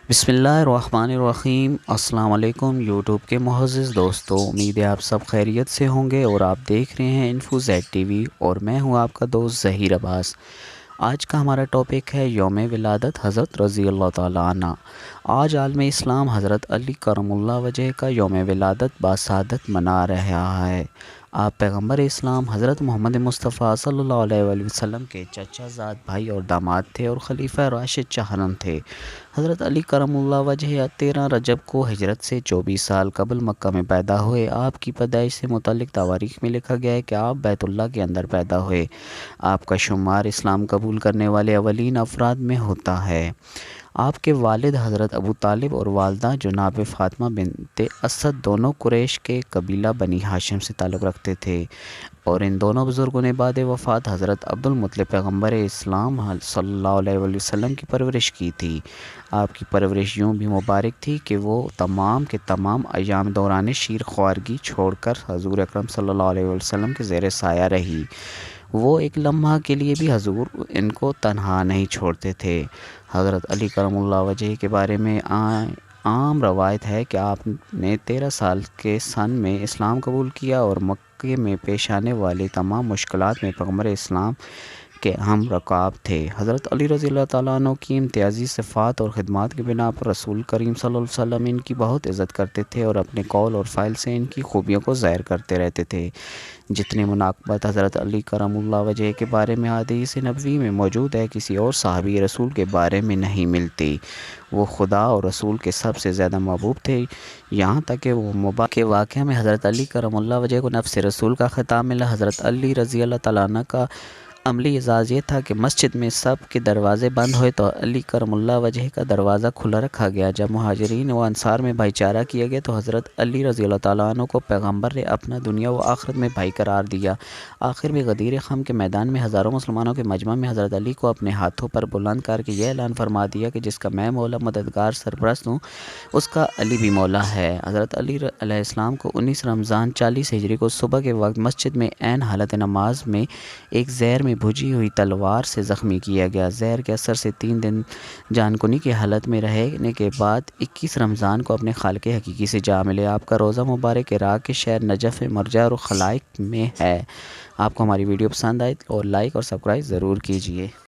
بسم اللہ الرحمن الرحیم۔ السلام علیکم یوٹیوب کے معزز دوستو، امید ہے آپ سب خیریت سے ہوں گے اور آپ دیکھ رہے ہیں انفو زیڈ ٹی وی اور میں ہوں آپ کا دوست ظہیر عباس۔ آج کا ہمارا ٹاپک ہے یوم ولادت حضرت رضی اللہ تعالیٰ عنہ۔ آج عالم اسلام حضرت علی کرم اللہ وجہ کا یوم ولادت باسعادت منا رہا ہے۔ آپ پیغمبر اسلام حضرت محمد مصطفیٰ صلی اللہ علیہ وآلہ وسلم کے چچا زاد بھائی اور داماد تھے اور خلیفہ راشد چہارم تھے۔ حضرت علی کرم اللہ وجہ 13 رجب کو ہجرت سے 24 سال قبل مکہ میں پیدا ہوئے۔ آپ کی پیدائش سے متعلق تواریخ میں لکھا گیا ہے کہ آپ بیت اللہ کے اندر پیدا ہوئے۔ آپ کا شمار اسلام قبول کرنے والے اولین افراد میں ہوتا ہے۔ آپ کے والد حضرت ابو طالب اور والدہ جناب فاطمہ بنت اسد دونوں قریش کے قبیلہ بنی ہاشم سے تعلق رکھتے تھے اور ان دونوں بزرگوں نے بعد وفات حضرت عبد المطلب پیغمبر اسلام صلی اللہ علیہ وآلہ وسلم کی پرورش کی تھی۔ آپ کی پرورش یوں بھی مبارک تھی کہ وہ تمام کے تمام ایام دوران شیر خوارگی چھوڑ کر حضور اکرم صلی اللہ علیہ وسلم کے زیر سایہ رہی۔ وہ ایک لمحہ کے لیے بھی حضور ان کو تنہا نہیں چھوڑتے تھے۔ حضرت علی کرم اللہ وجہ کے بارے میں عام روایت ہے کہ آپ نے 13 سال کے سن میں اسلام قبول کیا اور مکے میں پیش آنے والی تمام مشکلات میں پیغمبر اسلام کے ہم رکاب تھے۔ حضرت علی رضی اللہ تعالیٰ عنہ کی امتیازی صفات اور خدمات کی بنا پر رسول کریم صلی اللہ علیہ وسلم ان کی بہت عزت کرتے تھے اور اپنے قول اور فعل سے ان کی خوبیوں کو ظاہر کرتے رہتے تھے۔ جتنی مناقبت حضرت علی کرم اللہ وجہ کے بارے میں حدیث نبوی میں موجود ہے، کسی اور صحابی رسول کے بارے میں نہیں ملتی۔ وہ خدا اور رسول کے سب سے زیادہ محبوب تھے، یہاں تک کہ وہ مبارک کے واقعہ میں حضرت علی کرم اللہ وجہ کو نفس رسول کا خطاب ملا۔ حضرت علی رضی اللہ تعالیٰ عنہ کا عملی اعزاز یہ تھا کہ مسجد میں سب کے دروازے بند ہوئے تو علی کرم اللہ وجہ کا دروازہ کھلا رکھا گیا۔ جب مہاجرین و انصار میں بھائی چارہ کیا گیا تو حضرت علی رضی اللہ تعالیٰ عنہ کو پیغمبر نے اپنا دنیا و آخرت میں بھائی قرار دیا۔ آخر میں غدیر خم کے میدان میں ہزاروں مسلمانوں کے مجمع میں حضرت علی کو اپنے ہاتھوں پر بلند کر کے یہ اعلان فرما دیا کہ جس کا میں مولا مددگار سرپرست ہوں اس کا علی بھی مولا ہے۔ حضرت علی علیہ السلام کو 19 رمضان 40 ہجری کو صبح کے وقت مسجد میں عین حالت نماز میں ایک زہر میں بھجی ہوئی تلوار سے زخمی کیا گیا۔ زہر کے اثر سے 3 دن جان کنی کی حالت میں رہنے کے بعد 21 رمضان کو اپنے خالق حقیقی سے جا ملے۔ آپ کا روزہ مبارک عراق کے شہر نجف مرجع اور خلائق میں ہے۔ آپ کو ہماری ویڈیو پسند آئے اور لائک اور سبسکرائب ضرور کیجیے۔